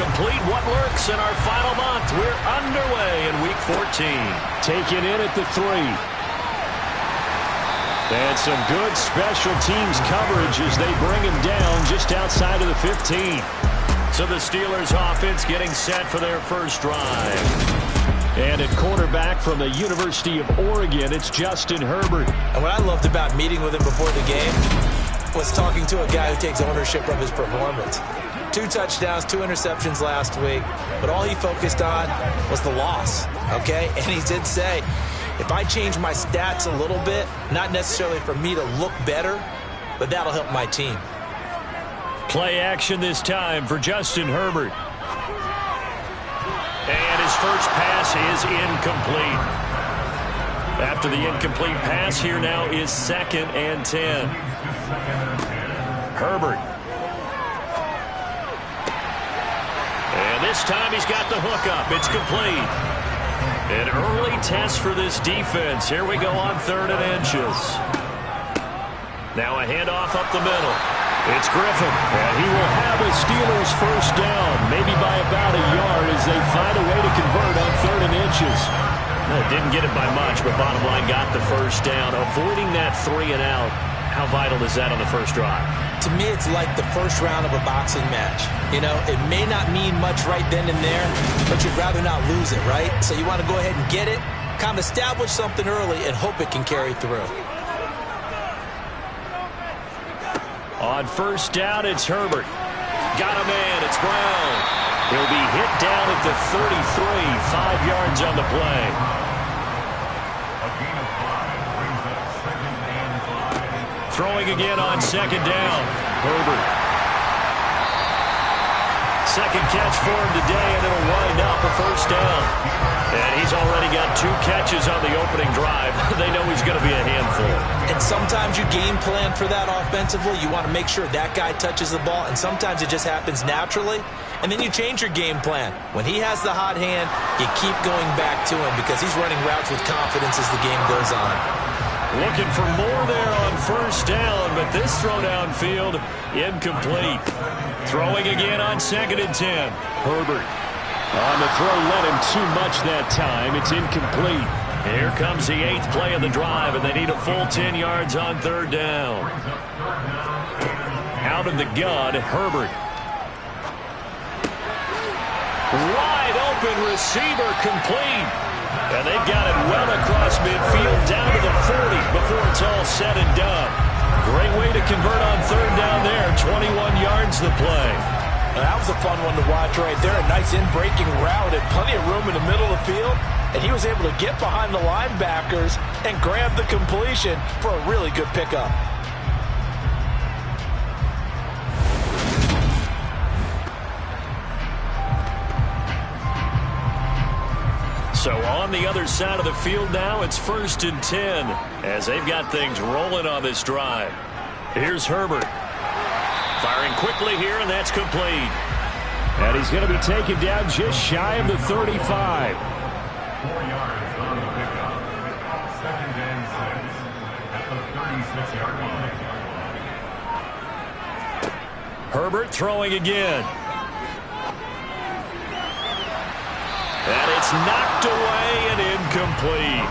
complete what works in our final month. We're underway in Week 14. Taken in at the 3. And some good special teams coverage as they bring him down just outside of the 15. So the Steelers offense getting set for their first drive. And at quarterback from the University of Oregon, it's Justin Herbert. And what I loved about meeting with him before the game was talking to a guy who takes ownership of his performance. 2 touchdowns, 2 interceptions last week, but all he focused on was the loss, okay? And he did say, if I change my stats a little bit, not necessarily for me to look better, but that'll help my team. Play action this time for Justin Herbert. And his first pass is incomplete. After the incomplete pass, here now is 2nd and 10. Herbert. And this time he's got the hook up. It's complete. An early test for this defense. Here we go on 3rd and inches. Now a handoff up the middle. It's Griffin. And he will have a Steelers first down, maybe by about a yard as they find a way to convert on 3rd and inches. Didn't get it by much, but bottom line got the first down. Avoiding that 3 and out, how vital is that on the first drive? To me, it's like the first round of a boxing match. You know, it may not mean much right then and there, but you'd rather not lose it, right? So you want to go ahead and get it, kind of establish something early, and hope it can carry through. On first down, it's Herbert. Got a man. It's Brown. He'll be hit down at the 33, 5 yards on the play. Throwing again on 2nd down. Herbert. Second catch for him today, and it'll wind up a first down. And he's already got 2 catches on the opening drive. They know he's going to be a handful. And sometimes you game plan for that offensively. You want to make sure that guy touches the ball, and sometimes it just happens naturally. And then you change your game plan. When he has the hot hand, you keep going back to him because he's running routes with confidence as the game goes on. Looking for more there on first down, but this throw downfield incomplete. Throwing again on 2nd and 10. Herbert. On the throw, led him too much that time. It's incomplete. Here comes the 8th play of the drive, and they need a full 10 yards on 3rd down. Out of the gun, Herbert. Wide open receiver complete. And they've got it well across midfield down to the 40 before it's all said and done. Great way to convert on 3rd down there. 21 yards the play. That was a fun one to watch right there. A nice in-breaking route and plenty of room in the middle of the field. And he was able to get behind the linebackers and grab the completion for a really good pickup. So on the other side of the field now, it's 1st and 10 as they've got things rolling on this drive. Here's Herbert. Firing quickly here, and that's complete. And he's going to be taken down just shy of the 35. 4 yards on the pickup. 2nd and 6 at the 36-yard line. Herbert throwing again. And it's knocked away and incomplete.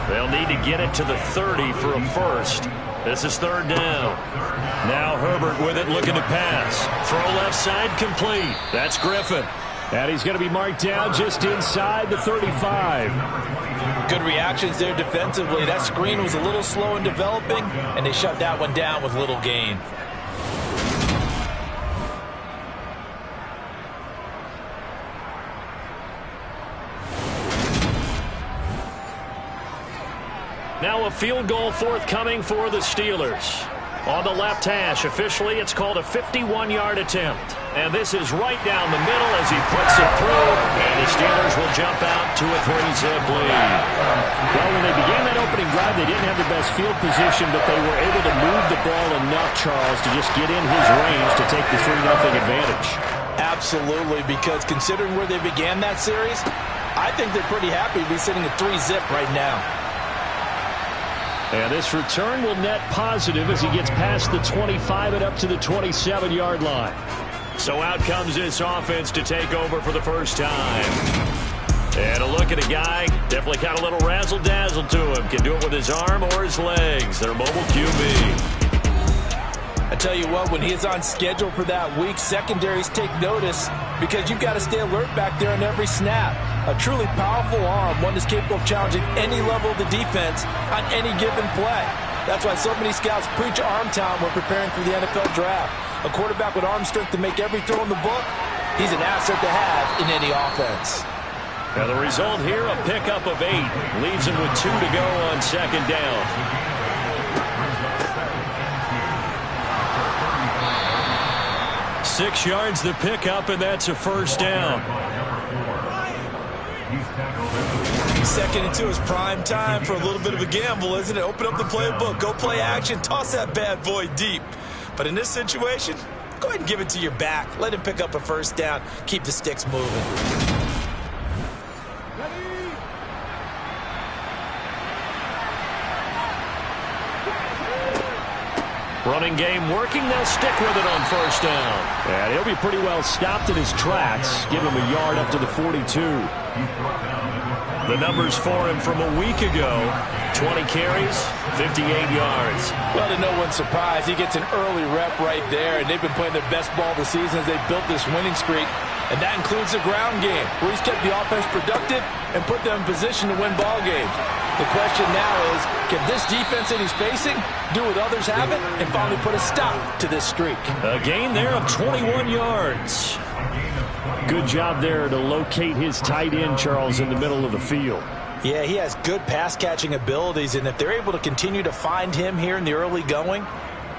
They'll need to get it to the 30 for a first. This is 3rd down. Now Herbert with it, looking to pass. Throw left side complete. That's Griffin. And he's going to be marked down just inside the 35. Good reactions there defensively. That screen was a little slow in developing, and they shut that one down with little gain. Now a field goal forthcoming for the Steelers. On the left hash, officially it's called a 51-yard attempt. And this is right down the middle as he puts it through. And the Steelers will jump out to a 3-zip lead. Well, when they began that opening drive, they didn't have the best field position, but they were able to move the ball enough, Charles, to just get in his range to take the 3-0 advantage. Absolutely, because considering where they began that series, I think they're pretty happy to be sitting at 3-zip right now. And this return will net positive as he gets past the 25 and up to the 27-yard line. So out comes this offense to take over for the first time. And a look at a guy, definitely got a little razzle-dazzle to him. Can do it with his arm or his legs. Their mobile QB. I tell you what, when he is on schedule for that week, secondaries take notice because you've got to stay alert back there on every snap. A truly powerful arm, one that's capable of challenging any level of the defense on any given play. That's why so many scouts preach arm talent when preparing for the NFL draft. A quarterback with arm strength to make every throw in the book, he's an asset to have in any offense. Now the result here, a pickup of 8. Leaves him with 2 to go on second down. 6 yards the pickup, and that's a first down. Second and 2 is prime time for a little bit of a gamble, isn't it? Open up the playbook, go play action, toss that bad boy deep. But in this situation, go ahead and give it to your back. Let him pick up a first down. Keep the sticks moving. Running game working. They'll stick with it on first down. And he'll be pretty well stopped in his tracks. Give him a yard up to the 42. The numbers for him from a week ago. 20 carries, 58 yards. Well, to no one's surprise, he gets an early rep right there, and they've been playing their best ball this season as they built this winning streak. And that includes the ground game, where he's kept the offense productive and put them in position to win ball games. The question now is, can this defense that he's facing do what others haven't and finally put a stop to this streak? A gain there of 21 yards. Good job there to locate his tight end, Charles, in the middle of the field. Yeah, he has good pass-catching abilities, and if they're able to continue to find him here in the early going,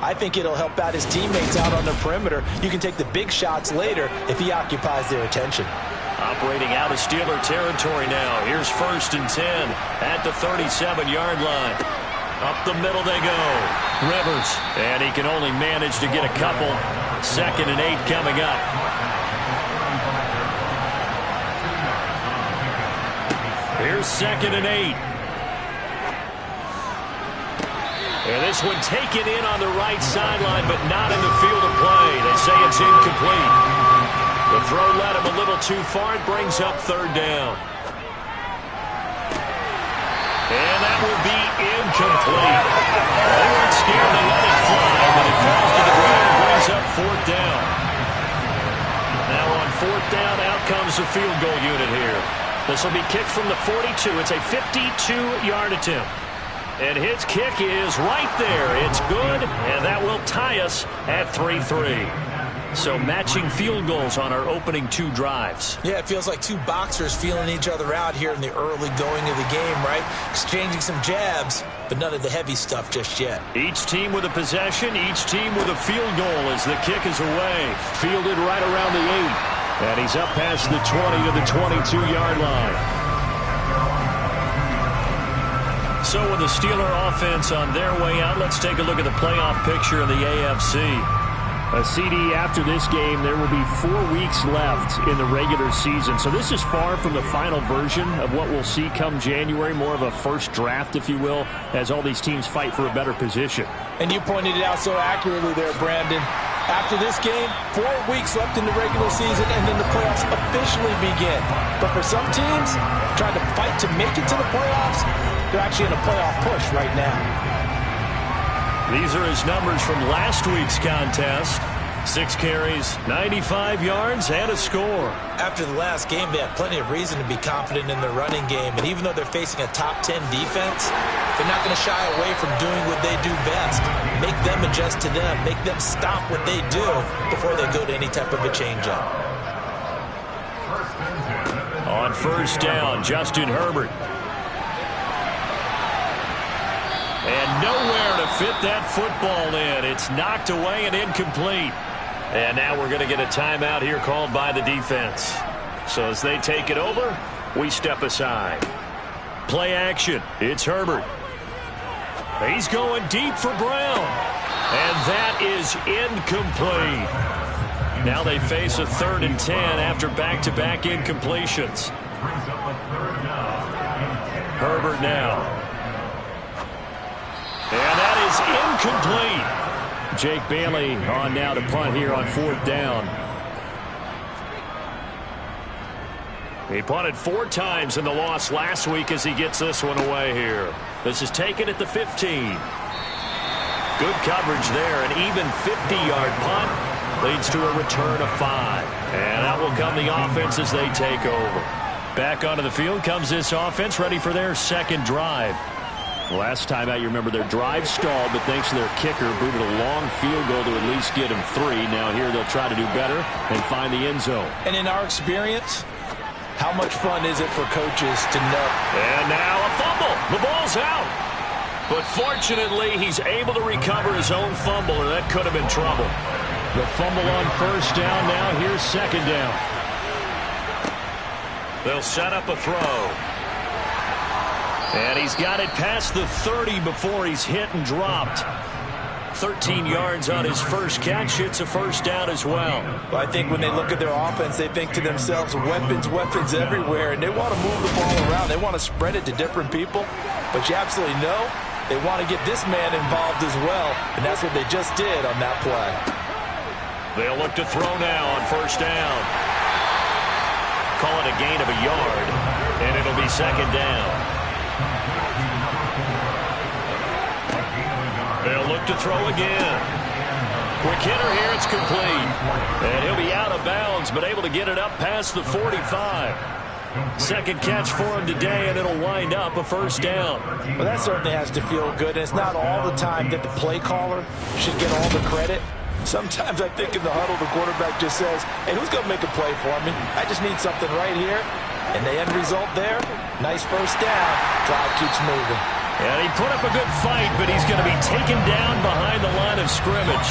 I think it'll help out his teammates out on the perimeter. You can take the big shots later if he occupies their attention. Operating out of Steeler territory now. Here's 1st and 10 at the 37-yard line. Up the middle they go. Rivers, and he can only manage to get a couple. 2nd and 8 coming up. Here's 2nd and 8. And this one taken in on the right sideline, but not in the field of play. They say it's incomplete. The throw led him a little too far. It brings up 3rd down. And that will be incomplete. They weren't scared to let it fly, but it falls to the ground and brings up 4th down. Now on 4th down, out comes the field goal unit here. This will be kicked from the 42. It's a 52-yard attempt. And his kick is right there. It's good, and that will tie us at 3-3. So matching field goals on our opening 2 drives. Yeah, it feels like 2 boxers feeling each other out here in the early going of the game, right? Exchanging some jabs, but none of the heavy stuff just yet. Each team with a possession, each team with a field goal as the kick is away. Fielded right around the 8. And he's up past the 20 to the 22-yard line. So with the Steeler offense on their way out, let's take a look at the playoff picture in the AFC. A CD after this game, there will be 4 weeks left in the regular season. So this is far from the final version of what we'll see come January, more of a first draft, if you will, as all these teams fight for a better position. And you pointed it out so accurately there, Brandon. After this game, 4 weeks left in the regular season, and then the playoffs officially begin. But for some teams, trying to fight to make it to the playoffs, they're actually in a playoff push right now. These are his numbers from last week's contest. 6 carries, 95 yards, and a score. After the last game, they have plenty of reason to be confident in their running game. And even though they're facing a top 10 defense, they're not going to shy away from doing what they do best. Make them adjust to them. Make them stop what they do before they go to any type of a change-up. On 1st down, Justin Herbert. And nowhere to fit that football in. It's knocked away and incomplete. And now we're going to get a timeout here called by the defense. So as they take it over, we step aside. Play action. It's Herbert. He's going deep for Brown. And that is incomplete. Now they face a 3rd and 10 after back-to-back incompletions. Herbert now. And that is incomplete. Jake Bailey on now to punt here on 4th down. He punted 4 times in the loss last week as he gets this one away here. This is taken at the 15. Good coverage there. An even 50-yard punt leads to a return of 5. And out will come the offense as they take over. Back onto the field comes this offense, ready for their second drive. Last time out, you remember their drive stalled, but thanks to their kicker, booted a long field goal to at least get him 3. Now here they'll try to do better and find the end zone. And in our experience, how much fun is it for coaches to know? And now a fumble. The ball's out. But fortunately, he's able to recover his own fumble, or that could have been trouble. The fumble on first down. Now here's second down. They'll set up a throw. And he's got it past the 30 before he's hit and dropped. 13 yards on his first catch. It's a first down as well. Well, I think when they look at their offense, they think to themselves, weapons, weapons everywhere, and they want to move the ball around. They want to spread it to different people. But you absolutely know they want to get this man involved as well, and that's what they just did on that play. They'll look to throw now on first down. Call it a gain of a yard, and it'll be second down. They'll look to throw again. Quick hitter here, it's complete. And he'll be out of bounds, but able to get it up past the 45. Second catch for him today, and it'll wind up a first down. Well, that certainly has to feel good, and it's not all the time that the play caller should get all the credit. Sometimes I think in the huddle, the quarterback just says, hey, who's going to make a play for me? I just need something right here. And the end result there, nice first down. Drive keeps moving. And he put up a good fight, but he's going to be taken down behind the line of scrimmage.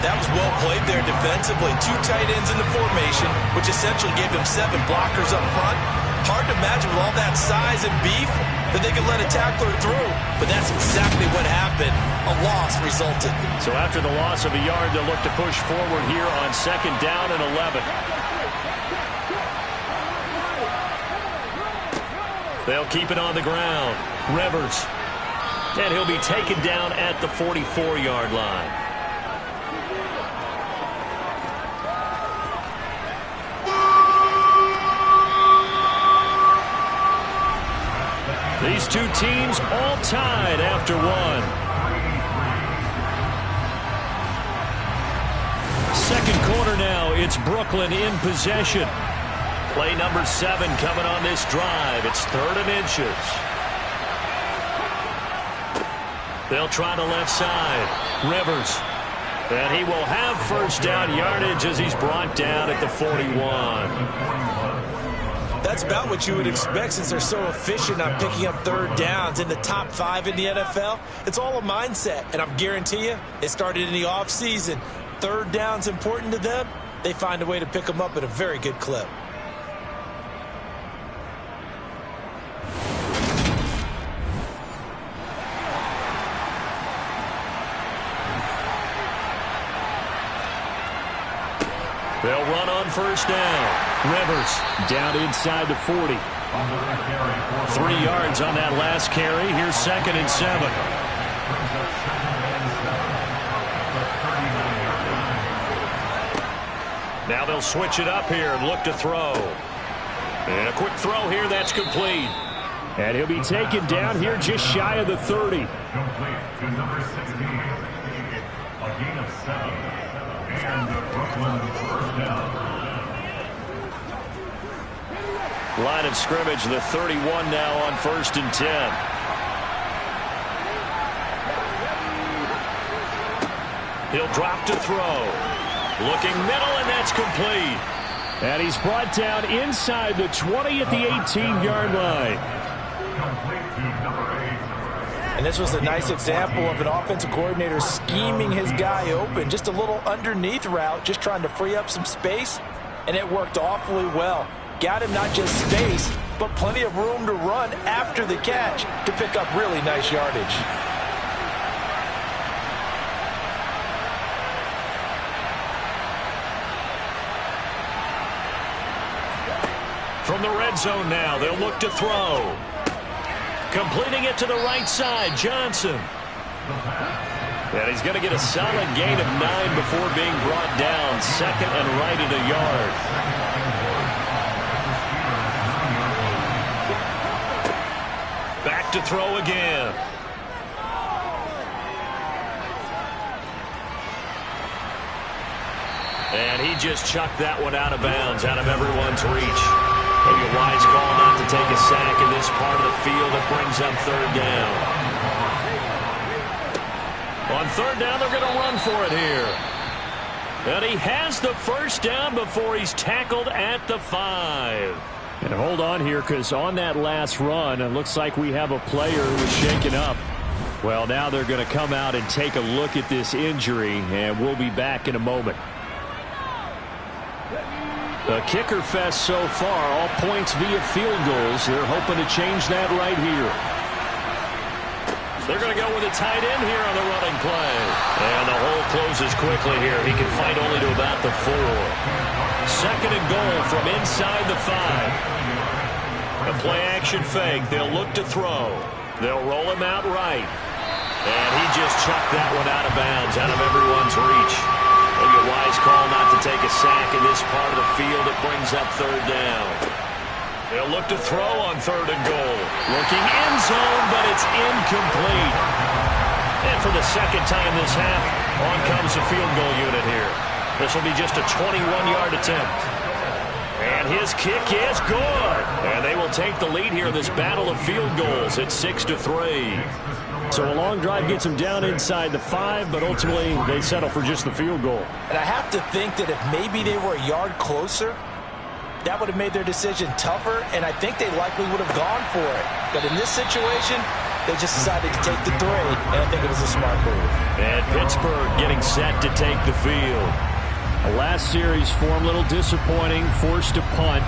That was well played there defensively. 2 tight ends in the formation, which essentially gave them 7 blockers up front. Hard to imagine with all that size and beef that they could let a tackler through. But that's exactly what happened. A loss resulted. So after the loss of a yard, they'll look to push forward here on second down and 11. They'll keep it on the ground. Rivers. And he'll be taken down at the 44-yard line. These two teams all tied after one. Second quarter now. It's Brooklyn in possession. Play number 7 coming on this drive. It's 3rd and inches. They'll try the left side. Rivers. And he will have first down yardage as he's brought down at the 41. That's about what you would expect since they're so efficient on picking up 3rd downs in the top 5 in the NFL. It's all a mindset, and I guarantee you it started in the offseason. 3rd down's important to them. They find a way to pick them up at a very good clip. They'll run on first down. Rivers down inside the 40. 3 yards on that last carry. Here's 2nd and 7. Now they'll switch it up here and look to throw. And a quick throw here, that's complete. And he'll be taken down here just shy of the 30. Complete to number 16. A gain of 7. And Brooklyn first down. Line of scrimmage, the 31 now on 1st and 10. He'll drop to throw. Looking middle, and that's complete. And he's brought down inside the 20 at the 18-yard line. Complete to number 8. And this was a nice example of an offensive coordinator scheming his guy open. Just a little underneath route, just trying to free up some space, and it worked awfully well. Got him not just space, but plenty of room to run after the catch to pick up really nice yardage. From the red zone now, they'll look to throw. Completing it to the right side, Johnson. And he's going to get a solid gain of 9 before being brought down. 2nd and right at a yard. look to throw again. And he just chucked that one out of bounds, out of everyone's reach. Maybe a wise call not to take a sack in this part of the field. It brings up third down. On third down, they're going to run for it here. And he has the first down before he's tackled at the 5. And hold on here, because on that last run, it looks like we have a player who was shaken up. Well, now they're going to come out and take a look at this injury, and we'll be back in a moment. A kicker fest so far, all points via field goals. They're hoping to change that right here. They're going to go with a tight end here on the running play. And the hole closes quickly here. He can fight only to about the 4. Second and goal from inside the 5. A play-action fake. They'll look to throw. They'll roll him out right. And he just chucked that one out of bounds, out of everyone's reach. Maybe a wise call not to take a sack in this part of the field. It brings up third down. They'll look to throw on third and goal. Looking end zone, but it's incomplete. And for the second time this half, on comes the field goal unit here. This will be just a 21-yard attempt. And his kick is good. And they will take the lead here in this battle of field goals at 6-3. So a long drive gets them down inside the 5, but ultimately they settle for just the field goal. And I have to think that if maybe they were a yard closer, that would have made their decision tougher, and I think they likely would have gone for it. But in this situation, they just decided to take the 3, and I think it was a smart move. And Pittsburgh getting set to take the field. The last series form a little disappointing, forced to punt.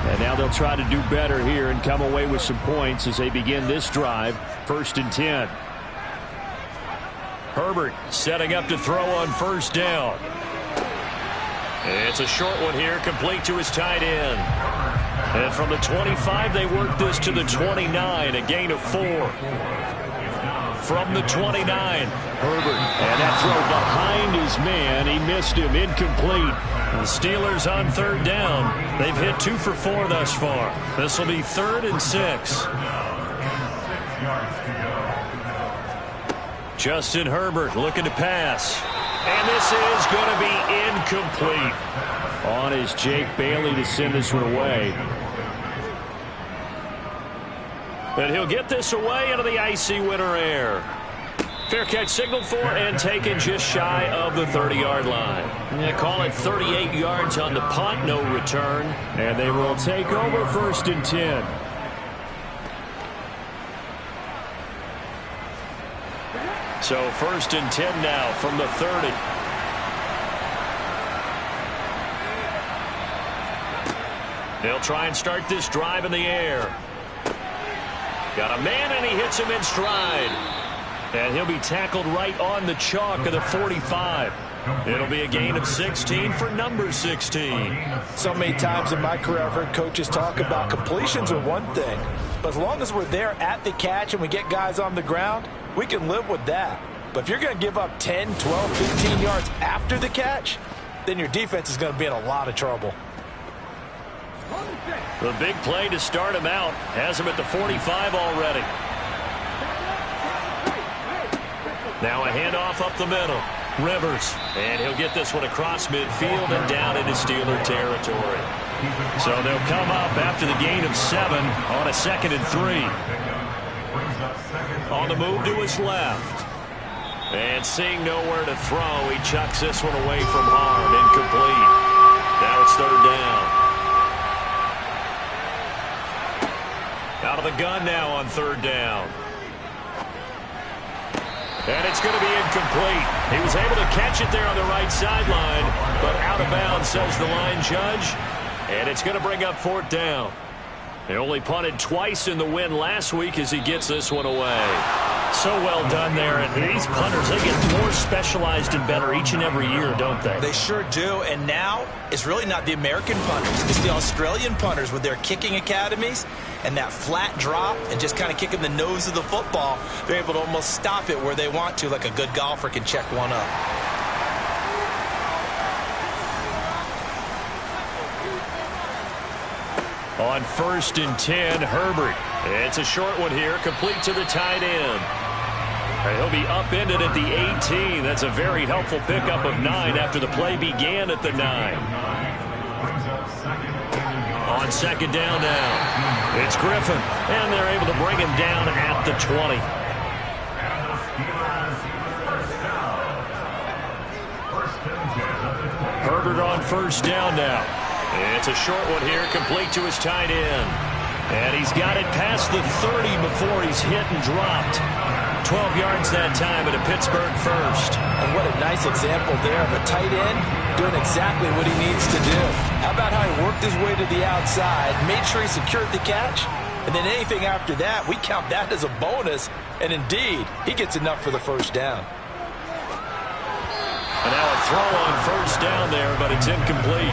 And now they'll try to do better here and come away with some points as they begin this drive. 1st and 10. Herbert setting up to throw on first down. It's a short one here, complete to his tight end. And from the 25, they work this to the 29, a gain of 4. From the 29, Herbert. And that throw behind his man. He missed him, incomplete. The Steelers on third down. They've hit 2 for 4 thus far. This will be 3rd and 6. Justin Herbert looking to pass. And this is going to be incomplete. On is Jake Bailey to send this one away. But he'll get this away into the icy winter air. Fair catch signaled for and taken just shy of the 30-yard line. They call it 38 yards on the punt, no return. And they will take over 1st and 10. So 1st and 10 now from the 30. They'll try and start this drive in the air. Got a man, and he hits him in stride. And he'll be tackled right on the chalk of the 45. It'll be a gain of 16 for number 16. So many times in my career, I've heard coaches talk about completions are one thing. But as long as we're there at the catch and we get guys on the ground, we can live with that. But if you're going to give up 10, 12, 15 yards after the catch, then your defense is going to be in a lot of trouble. The big play to start him out has him at the 45 already. Now a handoff up the middle. Rivers. And he'll get this one across midfield and down into Steeler territory. So they'll come up after the gain of 7 on a 2nd and 3. On the move to his left. And seeing nowhere to throw, he chucks this one away from harm. Incomplete. Now it's 3rd down. Out of the gun now on 3rd down. And it's going to be incomplete. He was able to catch it there on the right sideline, but out of bounds, says the line judge. And it's going to bring up 4th down. They only punted twice in the win last week as he gets this one away. So well done there. And these punters, they get more specialized and better each and every year, don't they? They sure do. And now it's really not the American punters. It's the Australian punters with their kicking academies and that flat drop and just kind of kicking the nose of the football. They're able to almost stop it where they want to, like a good golfer can check one up. On 1st and 10, Herbert. It's a short one here, complete to the tight end. And he'll be upended at the 18. That's a very helpful pickup of 9 after the play began at the 9. On second down now, it's Griffin, and they're able to bring him down at the 20. Herbert on first down now. It's a short one here, complete to his tight end. And he's got it past the 30 before he's hit and dropped. 12 yards that time at a Pittsburgh first. And what a nice example there of a tight end doing exactly what he needs to do. How about how he worked his way to the outside, made sure he secured the catch, and then anything after that, we count that as a bonus. And indeed, he gets enough for the first down. And now a throw on first down there, but it's incomplete.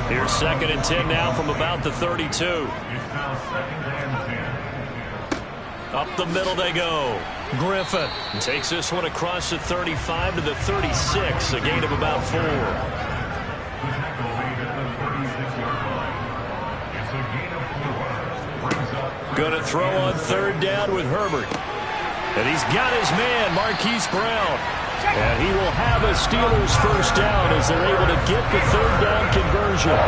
Here's 2nd and 10 now from about the 32. It's now 2nd and 10. Up the middle they go. Griffin takes this one across the 35 to the 36, a gain of about 4. The tackle made at the 36-yard line. It's a gain of 4. Brings up Going to throw on third down with Herbert. And he's got his man, Marquise Brown. And he will have a Steelers first down as they're able to get the third down conversion.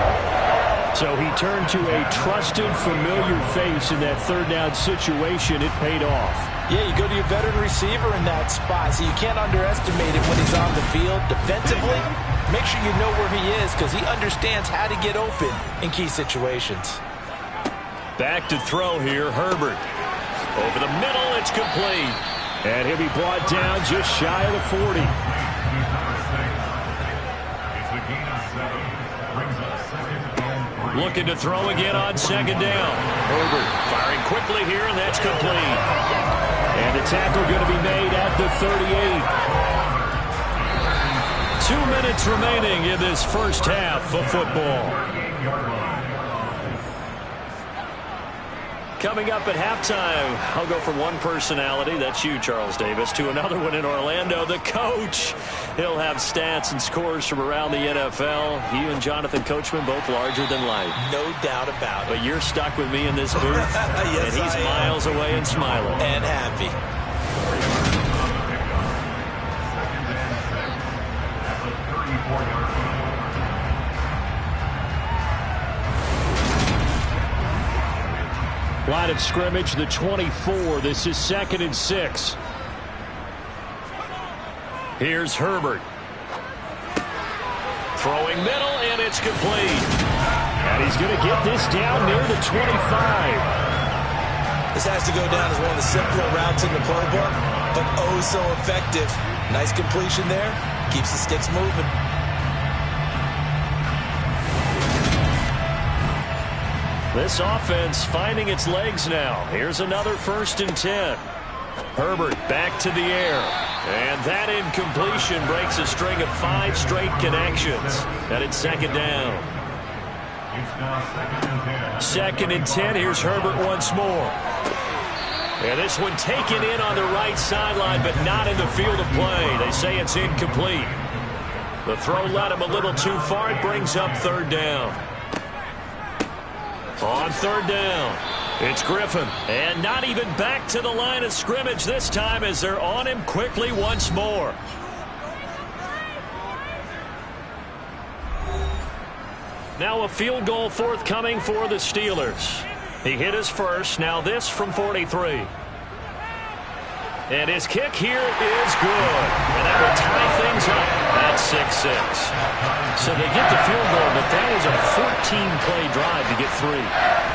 So he turned to a trusted, familiar face in that third down situation. It paid off. Yeah, you go to your veteran receiver in that spot, so you can't underestimate him when he's on the field. Defensively, make sure you know where he is because he understands how to get open in key situations. Back to throw here, Herbert. Over the middle, it's complete. And he'll be brought down just shy of the 40. It's a gain of 7. Brings up 2nd and 3. Looking to throw again on second down. Herbert firing quickly here, and that's complete. And the tackle going to be made at the 38. 2 minutes remaining in this first half of football. 38-yard line. Coming up at halftime, I'll go from one personality, that's you, Charles Davis, to another one in Orlando, the coach. He'll have stats and scores from around the NFL. You and Jonathan Coachman, both larger than life. No doubt about it. But you're stuck with me in this booth, Yes, and he's I am. miles away and smiling. And happy. Second and 6 at the 34-yard line. Line of scrimmage, the 24. This is 2nd and 6. Here's Herbert. Throwing middle, and it's complete. And he's going to get this down near the 25. This has to go down as one of the simpler routes in the playbook, but oh so effective. Nice completion there. Keeps the sticks moving. This offense finding its legs now. Here's another 1st and 10. Herbert back to the air. And that incompletion breaks a string of 5 straight connections. And it's 2nd down. It's now 2nd and 10. 2nd and 10. Here's Herbert once more. And this one taken in on the right sideline, but not in the field of play. They say it's incomplete. The throw led him a little too far. It brings up 3rd down. On 3rd down, it's Griffin. And not even back to the line of scrimmage this time as they're on him quickly once more. Now a field goal forthcoming for the Steelers. He hit his first. Now this from 43. And his kick here is good. And that will tie things up at 6-6. So they get the field goal, but that was a 14-play drive to get 3.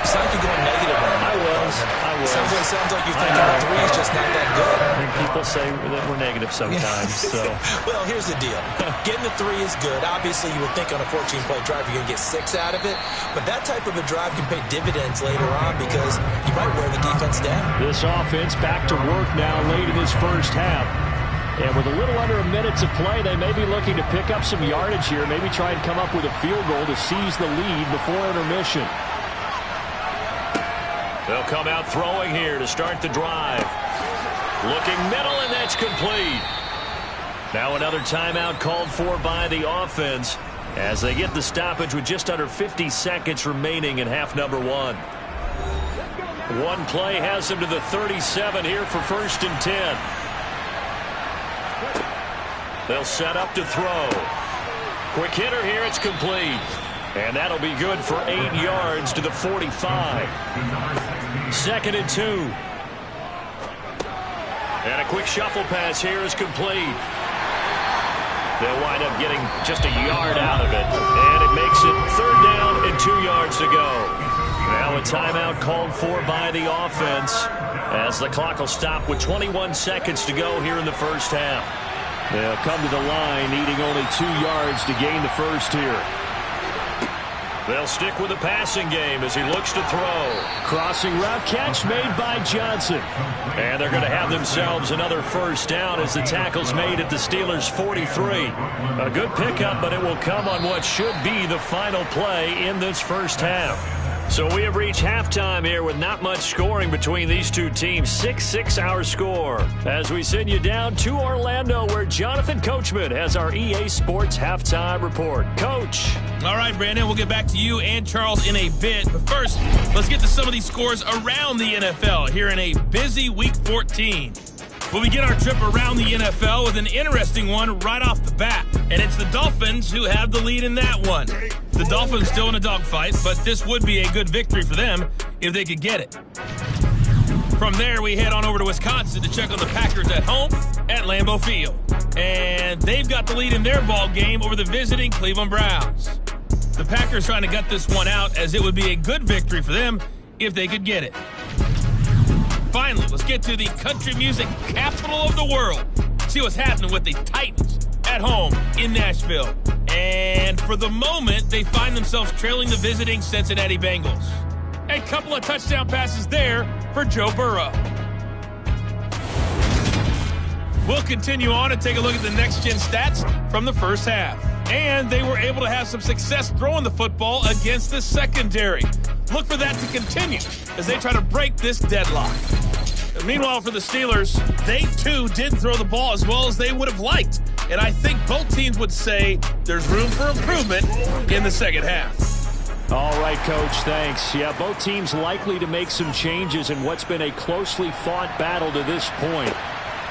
Sounds like you're going negative on that. I was. Sounds like you're thinking the 3 is just not that good. And people say that we're negative sometimes. So. Well, here's the deal. Getting the 3 is good. Obviously, you would think on a 14-play drive you're going to get 6 out of it. But that type of a drive can pay dividends later on because you might wear the defense down. This offense back to work now late in this first half. And with a little under a minute to play, they may be looking to pick up some yardage here, maybe try and come up with a field goal to seize the lead before intermission. They'll come out throwing here to start the drive. Looking middle, and that's complete. Now another timeout called for by the offense as they get the stoppage with just under 50 seconds remaining in half number 1. One play has him to the 37 here for 1st and 10. They'll set up to throw. Quick hitter here. It's complete. And that'll be good for 8 yards to the 45. 2nd and 2. And a quick shuffle pass here is complete. They'll wind up getting just a yard out of it. And it makes it 3rd down and 2 yards to go. Now a timeout called for by the offense as the clock will stop with 21 seconds to go here in the first half. They'll come to the line needing only 2 yards to gain the first here. They'll stick with the passing game as he looks to throw. Crossing route catch made by Johnson. And they're going to have themselves another first down as the tackle's made at the Steelers' 43. A good pickup, but it will come on what should be the final play in this first half. So we have reached halftime here with not much scoring between these two teams. 6-6 our score. As we send you down to Orlando where Jonathan Coachman has our EA Sports Halftime Report. Coach. All right, Brandon, we'll get back to you and Charles in a bit. But first, let's get to some of these scores around the NFL here in a busy Week 14. We'll begin our trip around the NFL with an interesting one right off the bat. And it's the Dolphins who have the lead in that one. The Dolphins still in a dogfight, but this would be a good victory for them if they could get it. From there, we head on over to Wisconsin to check on the Packers at home at Lambeau Field. And they've got the lead in their ball game over the visiting Cleveland Browns. The Packers trying to gut this one out as it would be a good victory for them if they could get it. Finally, let's get to the country music capital of the world. See what's happening with the Titans at home in Nashville. And for the moment, they find themselves trailing the visiting Cincinnati Bengals. A couple of touchdown passes there for Joe Burrow. We'll continue on and take a look at the next-gen stats from the first half. And they were able to have some success throwing the football against the secondary. Look for that to continue as they try to break this deadlock. Meanwhile, for the Steelers, they too didn't throw the ball as well as they would have liked. And I think both teams would say there's room for improvement in the second half. All right, Coach, thanks. Yeah, both teams likely to make some changes in what's been a closely fought battle to this point.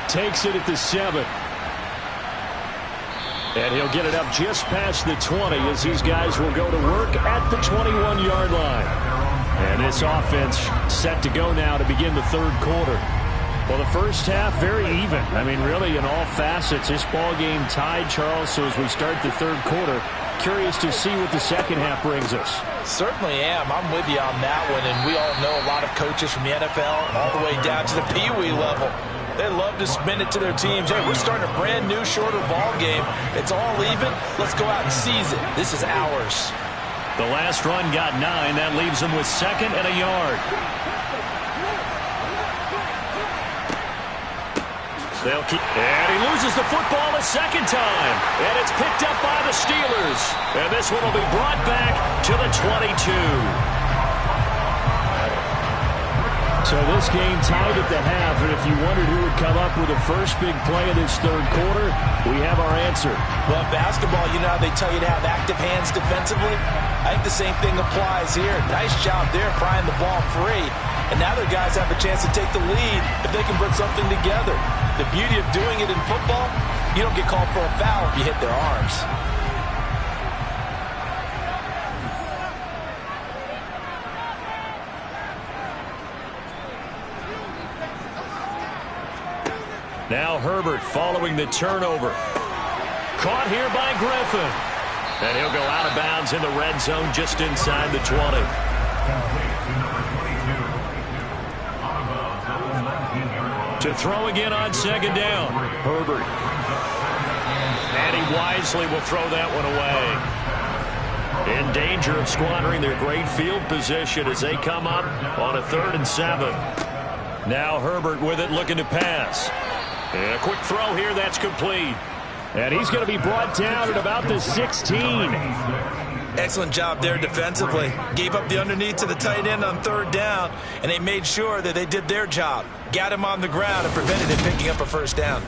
Takes it at the 7. And he'll get it up just past the 20 as these guys will go to work at the 21-yard line. And this offense set to go now to begin the third quarter. Well, the first half, very even. I mean, really, in all facets, this ball game tied, Charles. So as we start the third quarter, curious to see what the second half brings us. Certainly am. I'm with you on that one. And we all know a lot of coaches from the NFL all the way down to the Pee-wee level. They love to spin it to their teams. Hey, we're starting a brand new, shorter ball game. It's all even. Let's go out and seize it. This is ours. The last run got 9. That leaves them with 2nd and a yard. They'll keep, and he loses the football a second time. And it's picked up by the Steelers. And this one will be brought back to the 22. So this game tied at the half, and if you wondered who would come up with the first big play of this third quarter, we have our answer. Well, basketball, you know how they tell you to have active hands defensively? I think the same thing applies here. Nice job there prying the ball free. And now their guys have a chance to take the lead if they can put something together. The beauty of doing it in football, you don't get called for a foul if you hit their arms. Now Herbert following the turnover. Caught here by Griffin. And he'll go out of bounds in the red zone just inside the 20. To throw again on second down. Herbert. And he wisely will throw that one away. In danger of squandering their great field position as they come up on a 3rd and 7. Now Herbert with it looking to pass. And a quick throw here, that's complete. And he's going to be brought down at about the 16. Excellent job there defensively. Gave up the underneath to the tight end on 3rd down, and they made sure that they did their job. Got him on the ground and prevented him picking up a first down.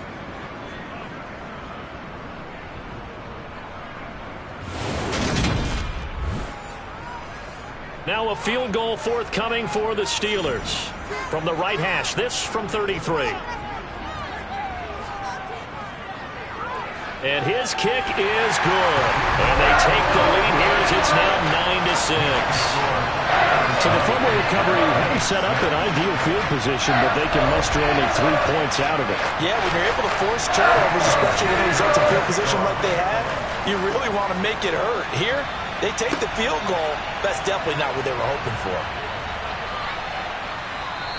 Now a field goal forthcoming for the Steelers. From the right hash, this from 33. And his kick is good. And they take the lead here as it's now 9-6. So the fumble recovery hadn't set up an ideal field position, but they can muster only 3 points out of it. Yeah, when you're able to force turnovers, especially when it results in field position like they had, you really want to make it hurt. Here, they take the field goal. That's definitely not what they were hoping for.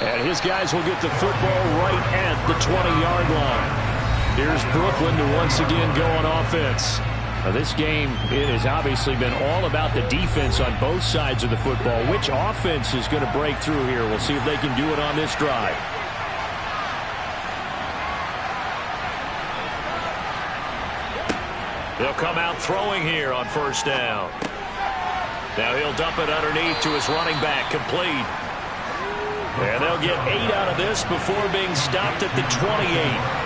And his guys will get the football right at the 20-yard line. Here's Brooklyn to once again go on offense. Now this game, it has obviously been all about the defense on both sides of the football. Which offense is going to break through here? We'll see if they can do it on this drive. They'll come out throwing here on first down. Now he'll dump it underneath to his running back, complete. And they'll get 8 out of this before being stopped at the 28.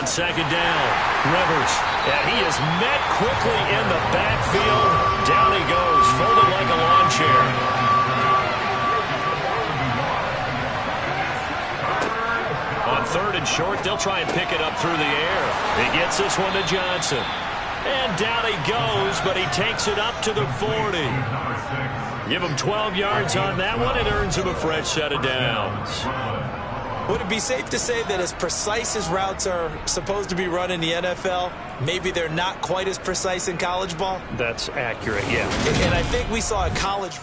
On second down, Rivers, and he is met quickly in the backfield. Down he goes, folded like a lawn chair. On third and short, they'll try and pick it up through the air. He gets this one to Johnson. And down he goes, but he takes it up to the 40. Give him 12 yards on that one. It earns him a fresh set of downs. Would it be safe to say that as precise as routes are supposed to be run in the NFL, maybe they're not quite as precise in college ball? That's accurate, yeah. And I think we saw a college...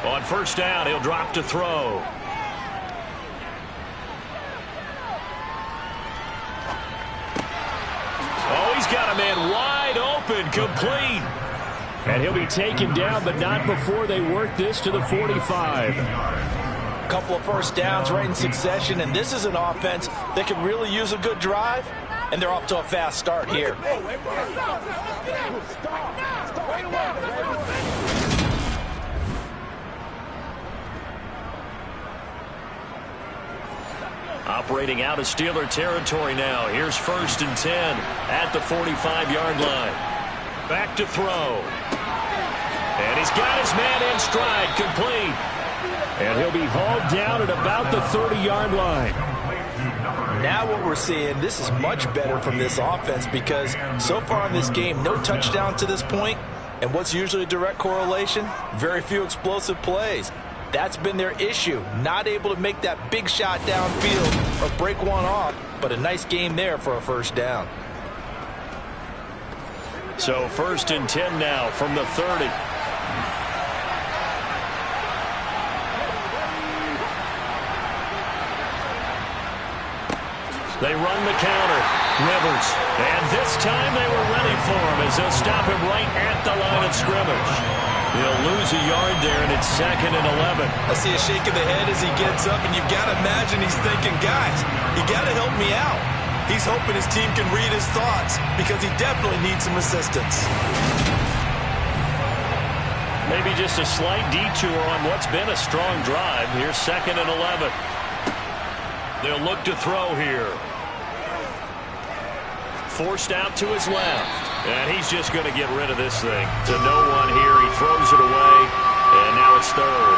On first down, he'll drop to throw. Oh, he's got a man wide open, complete. And he'll be taken down, but not before they work this to the 45. A couple of first downs right in succession, and this is an offense that could really use a good drive, and they're off to a fast start here. Operating out of Steeler territory now. Here's first and 10 at the 45-yard line. Back to throw. And he's got his man in stride, complete. And he'll be hauled down at about the 30-yard line. Now what we're seeing, this is much better from this offense because so far in this game, no touchdown to this point. And what's usually a direct correlation? Very few explosive plays. That's been their issue, not able to make that big shot downfield or break one off, but a nice game there for a first down. So first and 10 now from the 30. They run the counter. Rivers. And this time they were ready for him as they'll stop him right at the line of scrimmage. He'll lose a yard there, and it's 2nd and 11. I see a shake of the head as he gets up, and you've got to imagine he's thinking, guys, you got to help me out. He's hoping his team can read his thoughts because he definitely needs some assistance. Maybe just a slight detour on what's been a strong drive. Here's 2nd and 11. They'll look to throw here. Forced out to his left. And he's just going to get rid of this thing. To no one here. He throws it away. And now it's 3rd.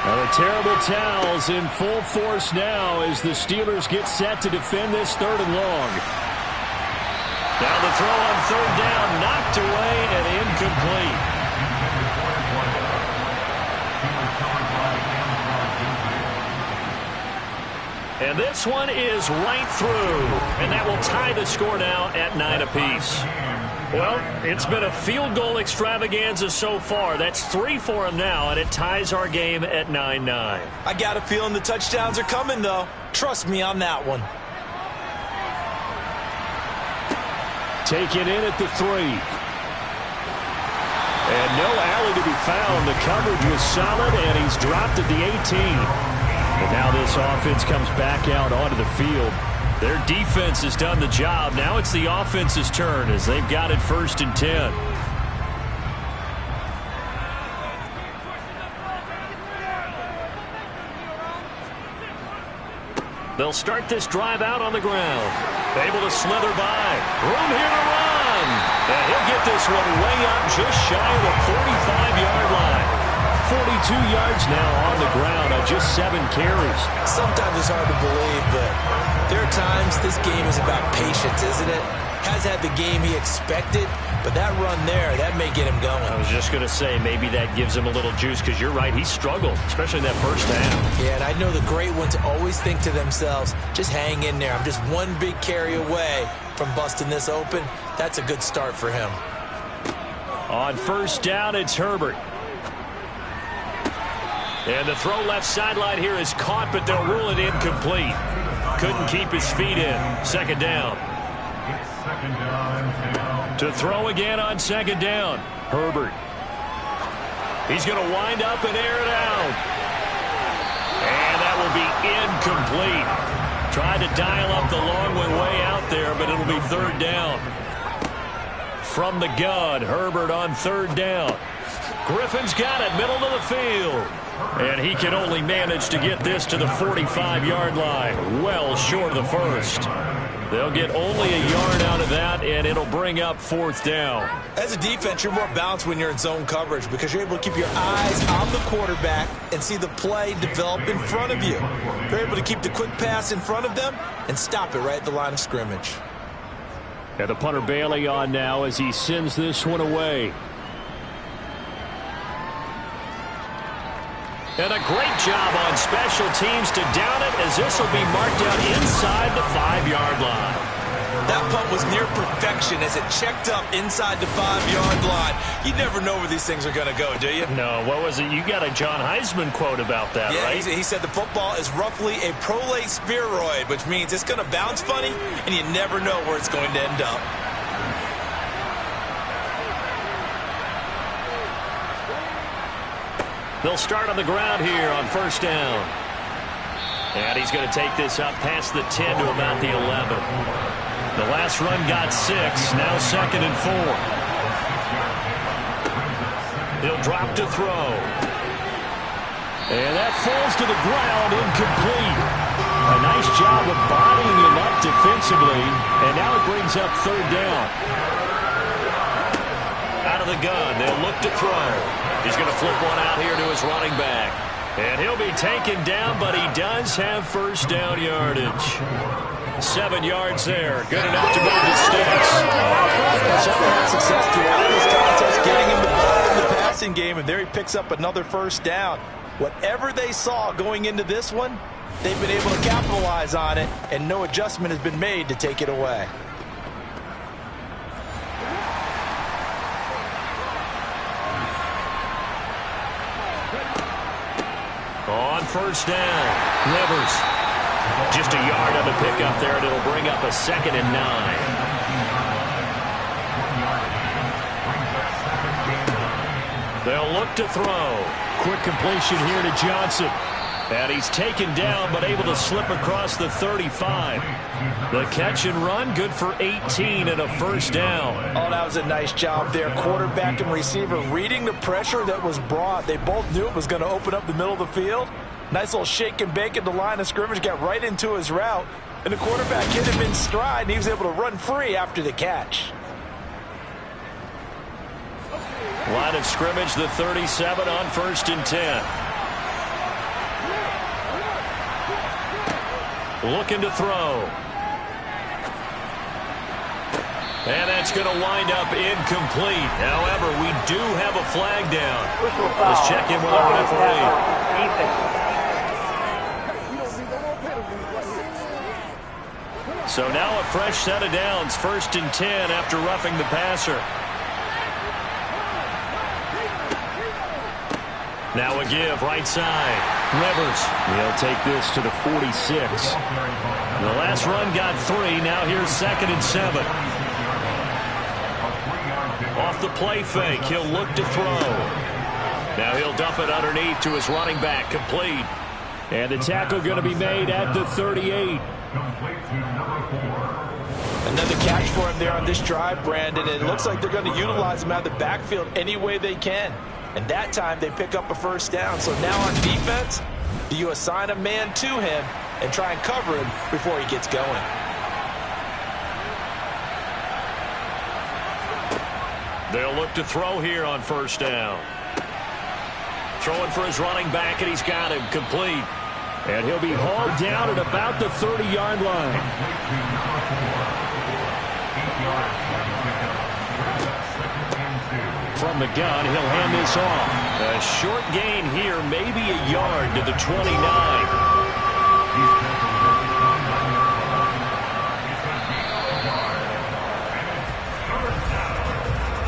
Now the terrible towels in full force now as the Steelers get set to defend this 3rd and long. Now the throw on 3rd down. Knocked away and incomplete. And this one is right through. And that will tie the score now at 9 apiece. Well, it's been a field goal extravaganza so far. That's 3 for him now, and it ties our game at 9-9. I got a feeling the touchdowns are coming, though. Trust me on that one. taken in at the 3. And no alley to be found. The coverage was solid, and he's dropped at the 18. And now this offense comes back out onto the field. Their defense has done the job. Now it's the offense's turn as they've got it 1st and 10. They'll start this drive out on the ground. Able to slither by. Room here to run. And he'll get this one way up just shy of the 45-yard line. 42 yards now on the ground on just 7 carries. Sometimes it's hard to believe, but there are times this game is about patience, isn't it? Has had the game he expected, but that run there, that may get him going. I was just going to say, maybe that gives him a little juice, because you're right, he struggled, especially in that first half. Yeah, and I know the great ones always think to themselves, just hang in there. I'm just one big carry away from busting this open. That's a good start for him. On 1st down, it's Herbert. And the throw left sideline here is caught, but they'll rule it incomplete. Couldn't keep his feet in. 2nd down. To throw again on 2nd down. Herbert. He's going to wind up and air it out. And that will be incomplete. Tried to dial up the long one way out there, but it'll be 3rd down. From the gun, Herbert on 3rd down. Griffin's got it, middle of the field. And he can only manage to get this to the 45-yard line. Well short of the first. They'll get only a yard out of that, and it'll bring up 4th down. As a defense, you're more balanced when you're in zone coverage because you're able to keep your eyes on the quarterback and see the play develop in front of you. You're able to keep the quick pass in front of them and stop it right at the line of scrimmage. And the punter Bailey on now as he sends this one away. And a great job on special teams to down it, as this will be marked out inside the 5-yard line. That punt was near perfection as it checked up inside the 5-yard line. You never know where these things are going to go, do you? No, what was it? You got a John Heisman quote about that, right? Yeah, he said the football is roughly a prolate spheroid, which means it's going to bounce funny, and you never know where it's going to end up. They'll start on the ground here on 1st down. And he's going to take this up past the 10 to about the 11. The last run got 6. Now 2nd and 4. He'll drop to throw. And that falls to the ground, incomplete. A nice job of bodying him up defensively. And now it brings up 3rd down. Out of the gun, they'll look to throw. He's going to flip one out here to his running back. And he'll be taken down, but he does have 1st down yardage. 7 yards there. Good enough to move the sticks. Shepard had success throughout this contest, getting him the ball in the passing game, and there he picks up another 1st down. Whatever they saw going into this one, they've been able to capitalize on it, and no adjustment has been made to take it away. On 1st down, Rivers. Just a yard on the pickup there, and it'll bring up a 2nd and 9. They'll look to throw. Quick completion here to Johnson. And he's taken down, but able to slip across the 35. The catch and run, good for 18 and a 1st down. Oh, that was a nice job there. Quarterback and receiver reading the pressure that was brought. They both knew it was going to open up the middle of the field. Nice little shake and bake at the line of scrimmage, got right into his route. And the quarterback hit him in stride, and he was able to run free after the catch. Line of scrimmage, the 37 on 1st and 10. Looking to throw. And that's going to wind up incomplete. However, we do have a flag down. Let's check in with our referee. So now a fresh set of downs. 1st and 10 after roughing the passer. Now a give, right side. Rivers. He'll take this to the 46. The last run got 3. Now here's 2nd and 7. Off the play fake, he'll look to throw. Now he'll dump it underneath to his running back, complete. And the tackle going to be made at the 38. Another catch for him there on this drive, Brandon. And it looks like they're going to utilize him out of the backfield any way they can. And that time they pick up a first down. So now on defense, do you assign a man to him and try and cover him before he gets going? They'll look to throw here on first down. Throwing for his running back, and he's got him complete. And he'll be hauled down at about the 30-yard line. From the gun, he'll hand this off. A short gain here, maybe a yard to the 29.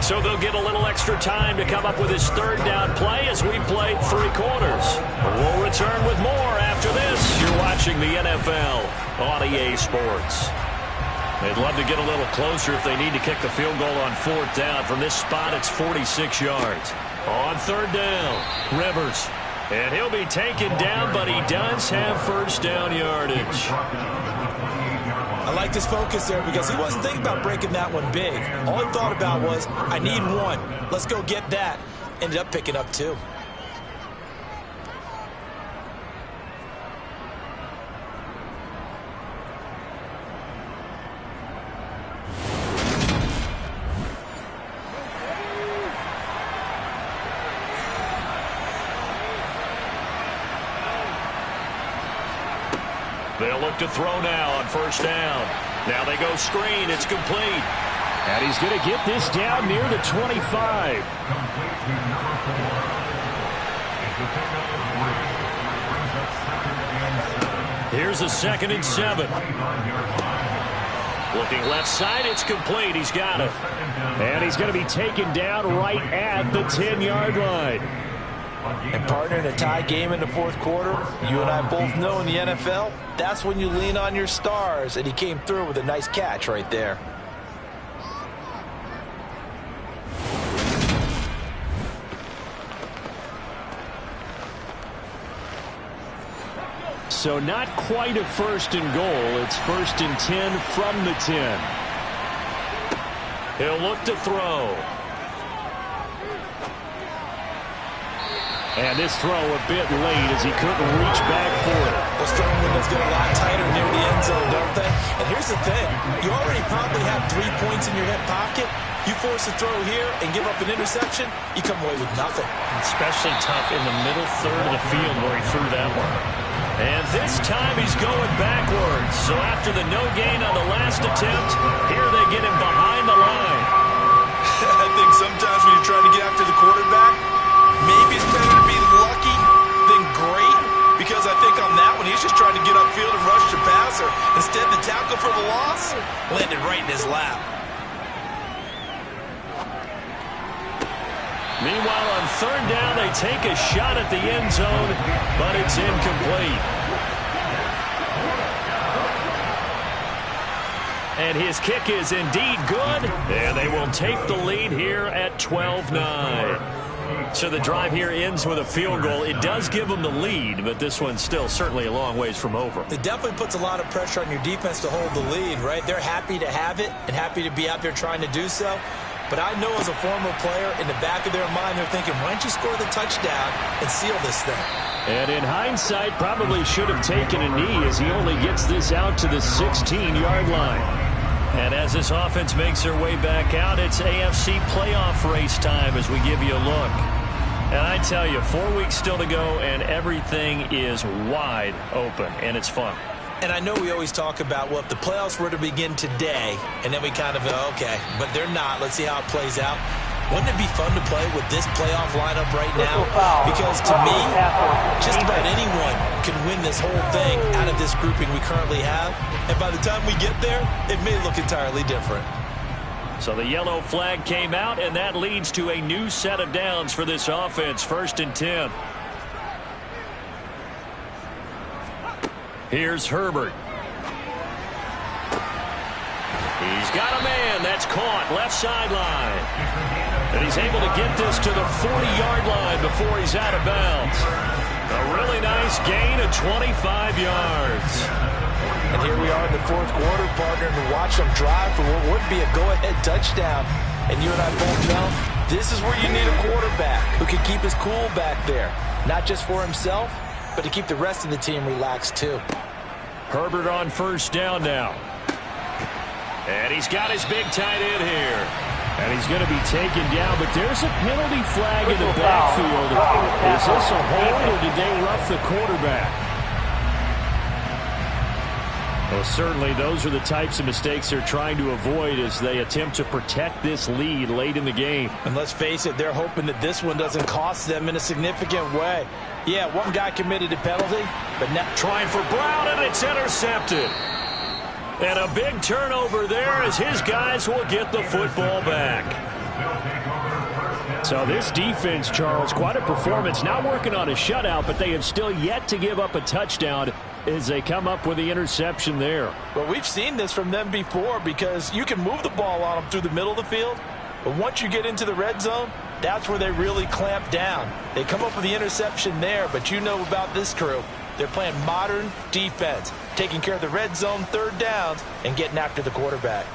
So they'll get a little extra time to come up with his third down play as we played 3 quarters. We'll return with more after this. You're watching the NFL on EA Sports. They'd love to get a little closer if they need to kick the field goal on 4th down. From this spot, it's 46 yards. On 3rd down, Rivers. And he'll be taken down, but he does have first down yardage. I like his focus there because he wasn't thinking about breaking that one big. All he thought about was, I need 1. Let's go get that. Ended up picking up 2. They'll look to throw now on first down. Now they go screen. It's complete. And he's going to get this down near the 25. Here's a 2nd and 7. Looking left side. It's complete. He's got it. And he's going to be taken down right at the 10-yard line. And partner, in a tie game in the 4th quarter, you and I both know in the NFL, that's when you lean on your stars, and he came through with a nice catch right there. So not quite a 1st and goal. It's 1st and 10 from the 10. He'll look to throw. And this throw a bit late as he couldn't reach back for it. Those throwing windows get a lot tighter near the end zone, don't they? And here's the thing. You already probably have 3 points in your hip pocket. You force a throw here and give up an interception, you come away with nothing. Especially tough in the middle third of the field where he threw that one. And this time he's going backwards. So after the no gain on the last attempt, here they get him behind the line. I think sometimes when you're trying to get after the quarterback, maybe it's better to be lucky than great, because I think on that one, he's just trying to get upfield and rush the passer. Instead, the tackle for the loss landed right in his lap. Meanwhile, on 3rd down, they take a shot at the end zone, but it's incomplete. And his kick is indeed good, and they will take the lead here at 12-9. So the drive here ends with a field goal. It does give them the lead, but this one's still certainly a long ways from over. It definitely puts a lot of pressure on your defense to hold the lead, right? They're happy to have it and happy to be out there trying to do so. But I know as a former player, in the back of their mind, they're thinking, why don't you score the touchdown and seal this thing? And in hindsight, probably should have taken a knee as he only gets this out to the 16-yard line. And as this offense makes their way back out, it's AFC playoff race time as we give you a look. And I tell you, 4 weeks still to go, and everything is wide open, and it's fun. And I know we always talk about, well, if the playoffs were to begin today, and then we kind of go, okay, but they're not. Let's see how it plays out. Wouldn't it be fun to play with this playoff lineup right now? Because to me, just about anyone can win this whole thing out of this grouping we currently have. And by the time we get there, it may look entirely different. So the yellow flag came out, and that leads to a new set of downs for this offense. 1st and 10. Here's Herbert. He's He's got a man. That's caught. Left sideline. And he's able to get this to the 40-yard line before he's out of bounds. A really nice gain of 25 yards. And here we are in the fourth quarter, partner, to watch them drive for what would be a go-ahead touchdown. And you and I both know this is where you need a quarterback who can keep his cool back there. Not just for himself, but to keep the rest of the team relaxed too. Herbert on first down now. And he's got his big tight end here. And he's going to be taken down, but there's a penalty flag in the backfield. Is this a hold, or did they rough the quarterback? Well, certainly those are the types of mistakes they're trying to avoid as they attempt to protect this lead late in the game. And let's face it, they're hoping that this one doesn't cost them in a significant way. Yeah, one guy committed a penalty, but now trying for Brown, and it's intercepted. And a big turnover there as his guys will get the football back. So this defense, Charles, quite a performance. Not working on a shutout, but they have still yet to give up a touchdown as they come up with the interception there. Well, we've seen this from them before because you can move the ball on them through the middle of the field, but once you get into the red zone, that's where they really clamp down. They come up with the interception there, but you know about this crew. They're playing modern defense, taking care of the red zone third downs and getting after the quarterback.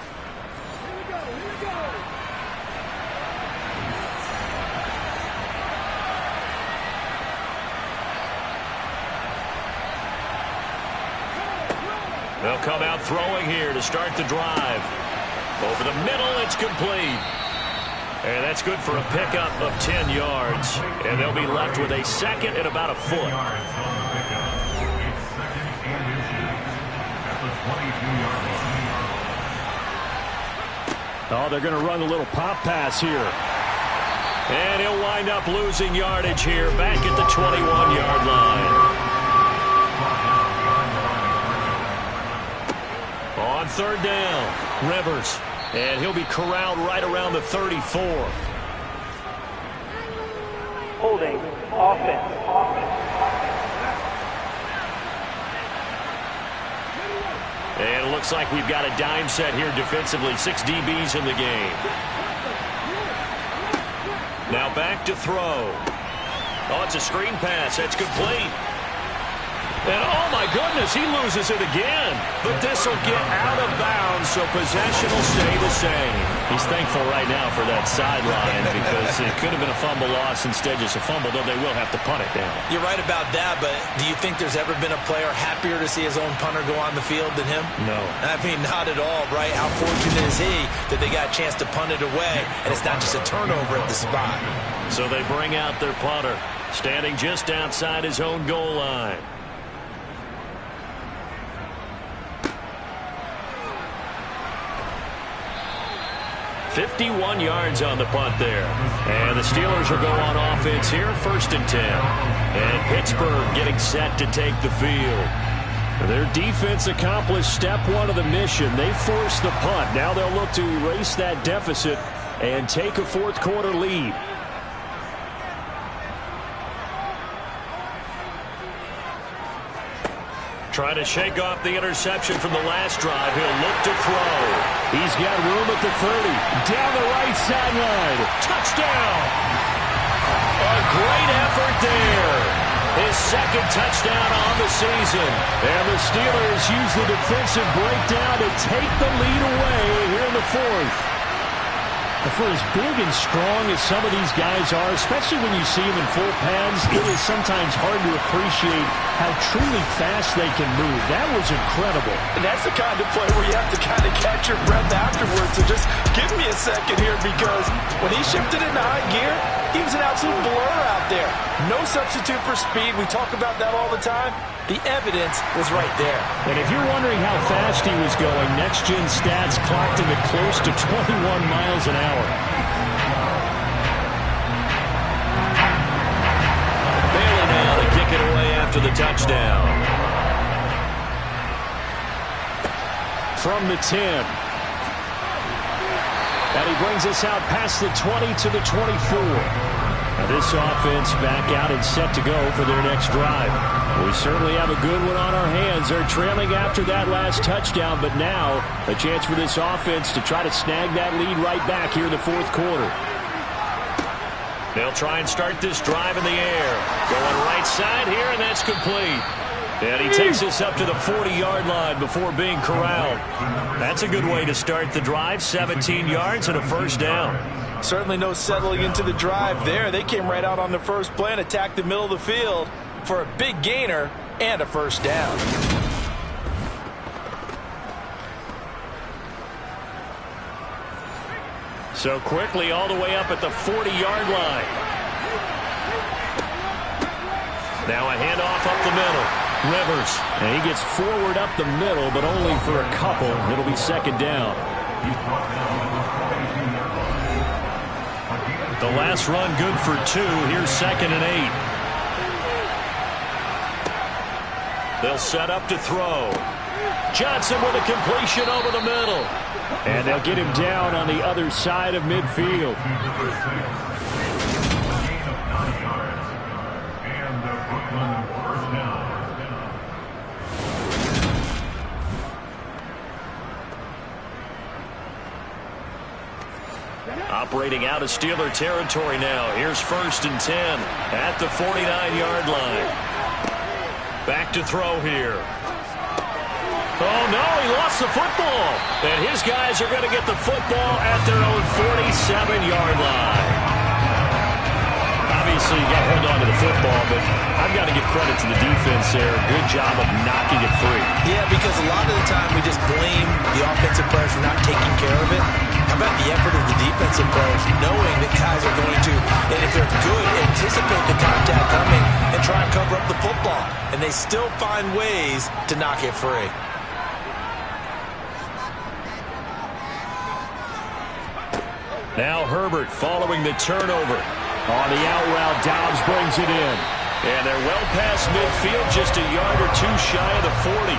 They'll come out throwing here to start the drive. Over the middle, it's complete. And that's good for a pickup of 10 yards. And they'll be left with a second and about a foot. Oh, they're going to run a little pop pass here. And he'll wind up losing yardage here back at the 21-yard line. On third down, Rivers. And he'll be corralled right around the 34. Holding offense. And it looks like we've got a dime set here defensively. 6 DBs in the game. Now back to throw. Oh, it's a screen pass. That's complete. And, oh, my goodness, he loses it again. But this will get out of bounds, so possession will stay the same. He's thankful right now for that sideline because it could have been a fumble loss, instead just a fumble, though they will have to punt it down. You're right about that, but do you think there's ever been a player happier to see his own punter go on the field than him? No. I mean, not at all, right? How fortunate is he that they got a chance to punt it away, and it's not just a turnover at the spot. So they bring out their punter, standing just outside his own goal line. 51 yards on the punt there. And the Steelers will go on offense here, 1st and 10. And Pittsburgh getting set to take the field. Their defense accomplished step 1 of the mission. They forced the punt. Now they'll look to erase that deficit and take a fourth quarter lead. Trying to shake off the interception from the last drive. He'll look to throw. He's got room at the 30. Down the right sideline. Touchdown! A great effort there. His 2nd touchdown on the season. And the Steelers use the defensive breakdown to take the lead away here in the 4th. For as big and strong as some of these guys are, especially when you see them in full pads, it is sometimes hard to appreciate how truly fast they can move. That was incredible. And that's the kind of play where you have to kind of catch your breath afterwards. So just give me a second here, because when he shifted into high gear, he was an absolute blur out there. No substitute for speed. We talk about that all the time. The evidence was right there. And if you're wondering how fast he was going, Next Gen Stats clocked him at close to 21 miles an hour. Bailey now to kick it away after the touchdown. From the 10. And he brings us out past the 20 to the 24. Now this offense back out and set to go for their next drive. We certainly have a good one on our hands. They're trailing after that last touchdown, but now a chance for this offense to try to snag that lead right back here in the fourth quarter. They'll try and start this drive in the air. Going right side here, and that's complete. And he takes this up to the 40-yard line before being corralled. That's a good way to start the drive. 17 yards and a first down. Certainly no settling into the drive there. They came right out on the first play and attacked the middle of the field for a big gainer and a first down. So quickly all the way up at the 40-yard line. Now a handoff up the middle. Rivers. And he gets forward up the middle, but only for a couple. It'll be second down. The last run good for 2. Here's 2nd and 8. They'll set up to throw. Johnson with a completion over the middle. And they'll get him down on the other side of midfield. Operating out of Steeler territory now. Here's 1st and 10 at the 49-yard line. Back to throw here. Oh, no, he lost the football. And his guys are going to get the football at their own 47-yard line. Obviously, you got to hold on to the football, but I've got to give credit to the defense there. Good job of knocking it free. Yeah, because a lot of the time we just blame the offensive players for not taking care of it. How about the effort of the defensive players, knowing that guys are going to, and if they're good, anticipate the contact coming and try and cover up the football. And they still find ways to knock it free. Now Herbert following the turnover. On the out route, Dobbs brings it in. And they're well past midfield, just a yard or 2 shy of the 40.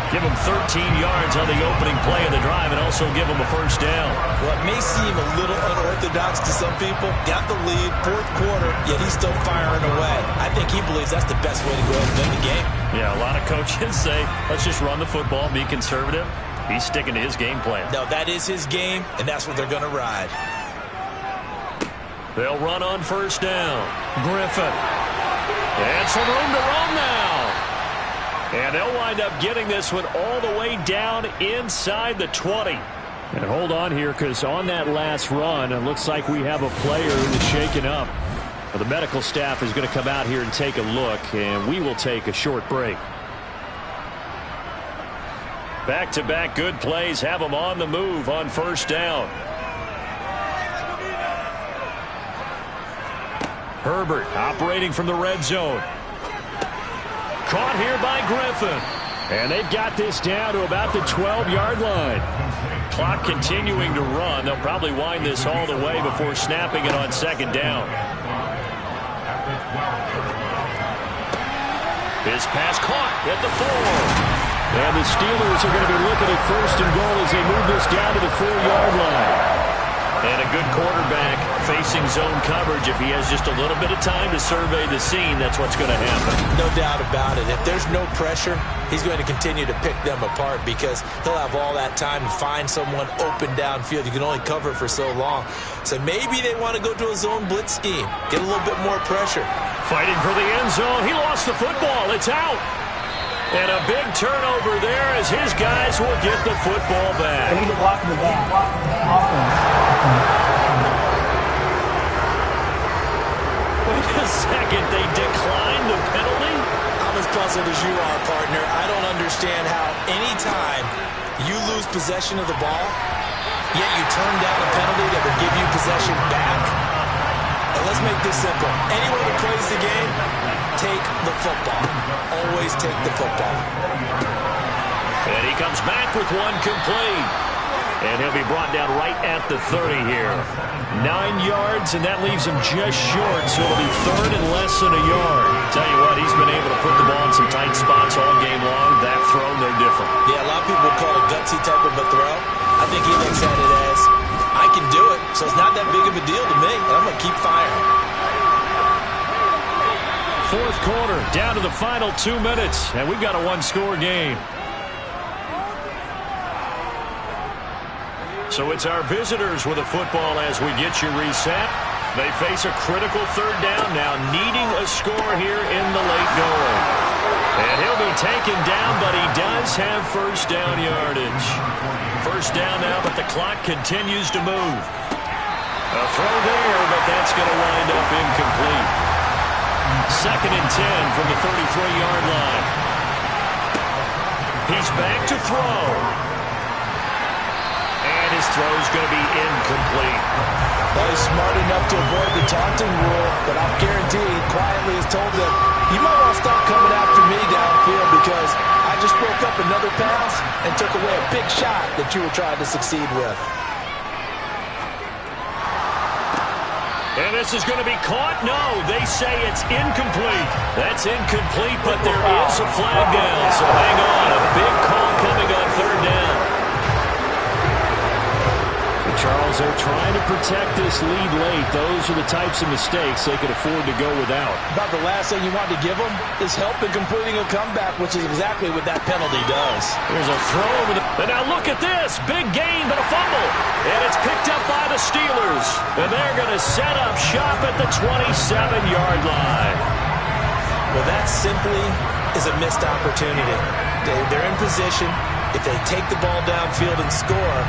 Give them 13 yards on the opening play of the drive and also give them a first down. Well, it may seem a little unorthodox to some people. Got the lead, fourth quarter, yet he's still firing away. I think he believes that's the best way to go ahead and win the game. Yeah, a lot of coaches say, let's just run the football, be conservative. He's sticking to his game plan. No, that is his game, and that's what they're going to ride. They'll run on first down. Griffin. And some room to run now. And they'll wind up getting this one all the way down inside the 20. And hold on here, because on that last run, it looks like we have a player who's shaken up. Well, the medical staff is going to come out here and take a look, and we will take a short break. Back-to-back good plays have them on the move on first down. Herbert operating from the red zone. Caught here by Griffin. And they've got this down to about the 12-yard line. Clock continuing to run. They'll probably wind this all the way before snapping it on second down. His pass caught at the 4. And the Steelers are going to be looking at first and goal as they move this down to the 4-yard line. And a good quarterback facing zone coverage. If he has just a little bit of time to survey the scene, that's what's going to happen. No doubt about it. If there's no pressure, he's going to continue to pick them apart because he'll have all that time to find someone open downfield. You can only cover for so long. So maybe they want to go to a zone blitz scheme, get a little bit more pressure. Fighting for the end zone. He lost the football. It's out. And a big turnover there as his guys will get the football back. They need to block in the back. Wait a second. They declined the penalty? I'm as puzzled as you are, partner. I don't understand how any time you lose possession of the ball, yet you turn down a penalty that will give you possession back. And let's make this simple. Anyone who plays the game, take the football. Always take the football. And he comes back with one complete. And he'll be brought down right at the 30 here. 9 yards, and that leaves him just short, so it'll be third and less than a yard. Tell you what, he's been able to put the ball in some tight spots all game long. That throw, no different. Yeah, a lot of people would call it a gutsy type of a throw. I think he looks at it as, I can do it, so it's not that big of a deal to me, and I'm going to keep firing. fourth quarter, down to the final 2 minutes, and we've got a one-score game. So it's our visitors with a football as we get you reset. They face a critical third down now, needing a score here in the late going. And he'll be taken down, but he does have first down yardage. First down now, but the clock continues to move. A throw there, but that's going to wind up incomplete. 2nd and 10 from the 33-yard line. He's back to throw. And his throw's going to be incomplete. Well, he's smart enough to avoid the taunting rule, but I'm guaranteed quietly has told them, you might want to stop coming after me downfield because I just broke up another pass and took away a big shot that you were trying to succeed with. And this is going to be caught? No, they say it's incomplete. That's incomplete, but there is a flag down, so hang on. A big call coming on third down. Charles, they're trying to protect this lead late. Those are the types of mistakes they could afford to go without. About the last thing you want to give them is help in completing a comeback, which is exactly what that penalty does. There's a throw over the... And now look at this. Big gain, but a fumble. And it's picked up by the Steelers. And they're going to set up shop at the 27-yard line. Well, that simply is a missed opportunity. They're in position. If they take the ball downfield and score,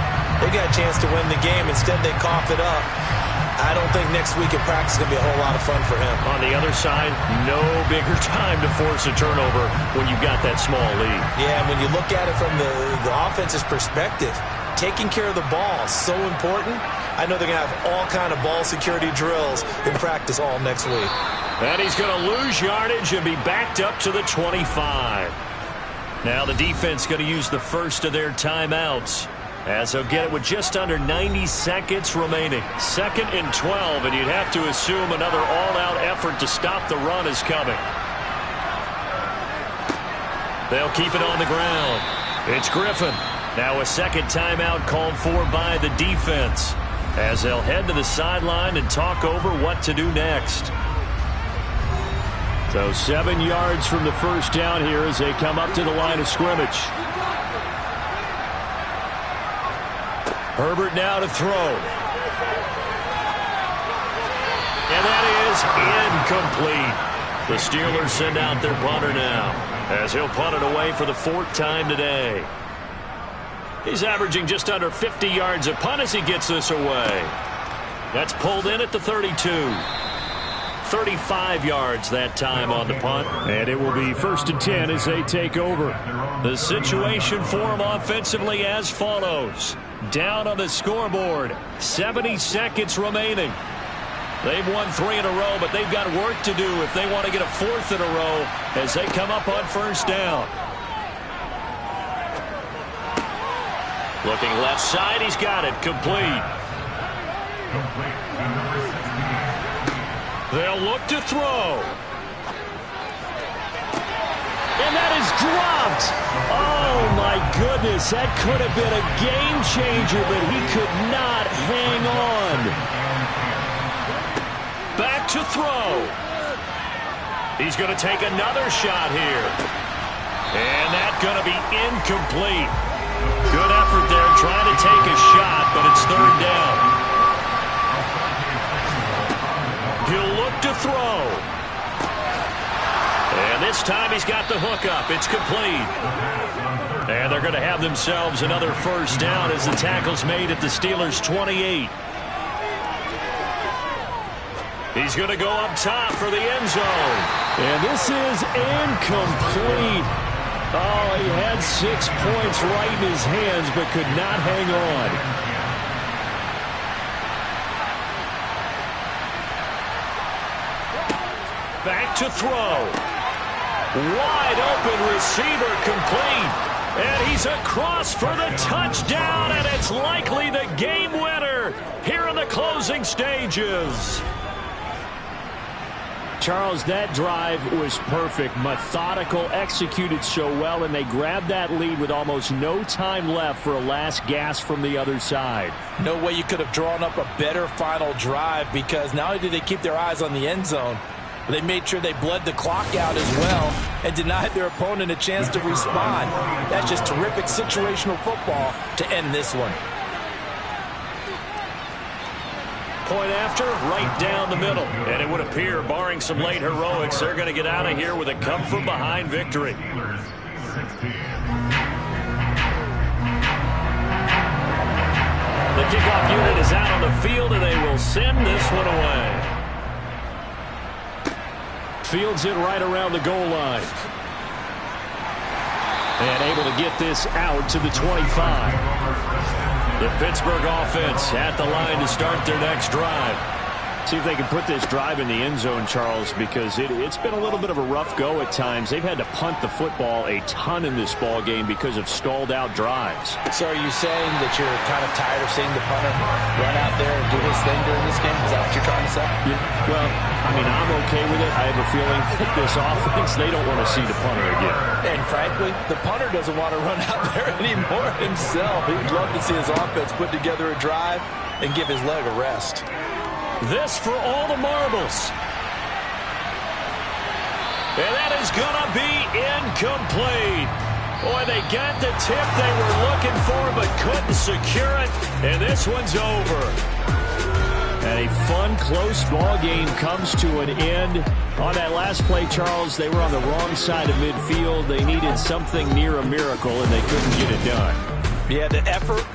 they got a chance to win the game. Instead, they cough it up. I don't think next week in practice is going to be a whole lot of fun for him. On the other side, no bigger time to force a turnover when you've got that small lead. Yeah, when you look at it from the offense's perspective, taking care of the ball is so important. I know they're going to have all kind of ball security drills in practice all next week. And he's going to lose yardage and be backed up to the 25. Now the defense going to use the first of their timeouts as they'll get it with just under 90 seconds remaining. 2nd and 12, and you'd have to assume another all-out effort to stop the run is coming. They'll keep it on the ground. It's Griffin. Now a second timeout called for by the defense as they'll head to the sideline and talk over what to do next. So 7 yards from the first down here as they come up to the line of scrimmage. Herbert now to throw. And that is incomplete. The Steelers send out their punter now as he'll punt it away for the 4th time today. He's averaging just under 50 yards a punt as he gets this away. That's pulled in at the 32. 35 yards that time on the punt. And it will be 1st and 10 as they take over. The situation for them offensively as follows. Down on the scoreboard. 70 seconds remaining. They've won 3 in a row, but they've got work to do if they want to get a 4th in a row as they come up on first down. Looking left side, he's got it. Complete. They'll look to throw. And that is dropped. Oh, my goodness. That could have been a game changer, but he could not hang on. Back to throw. He's going to take another shot here. And that's going to be incomplete. Good effort there trying to take a shot, but it's 3rd down. He'll look to throw. And this time he's got the hook up. It's complete. And they're going to have themselves another first down as the tackle's made at the Steelers' 28. He's going to go up top for the end zone. And this is incomplete. Oh, he had 6 points right in his hands but could not hang on. Back to throw. Wide open receiver complete. And he's across for the touchdown, and it's likely the game winner here in the closing stages. Charles, that drive was perfect, methodical, executed so well, and they grabbed that lead with almost no time left for a last gasp from the other side. No way you could have drawn up a better final drive because not only did they keep their eyes on the end zone, They made sure they bled the clock out as well and denied their opponent a chance to respond. That's just terrific situational football to end this one. Point after, right down the middle. And it would appear, barring some late heroics, they're going to get out of here with a come-from-behind victory. The kickoff unit is out on the field, and they will send this one away. Fields it right around the goal line. And able to get this out to the 25. The Pittsburgh offense at the line to start their next drive. See if they can put this drive in the end zone, Charles, because it's been a little bit of a rough go at times. They've had to punt the football a ton in this ball game because of stalled out drives. So are you saying that you're kind of tired of seeing the punter run out there and do his thing during this game? Is that what you're trying to say? Yeah, well, I mean, I'm okay with it. I have a feeling that this offense, they don't want to see the punter again. And frankly, the punter doesn't want to run out there anymore himself. He would love to see his offense put together a drive and give his leg a rest. This for all the marbles. And that is going to be incomplete. Boy, they got the tip they were looking for but couldn't secure it. And this one's over. And a fun, close ball game comes to an end. On that last play, Charles, they were on the wrong side of midfield. They needed something near a miracle, and they couldn't get it done. Yeah, the effort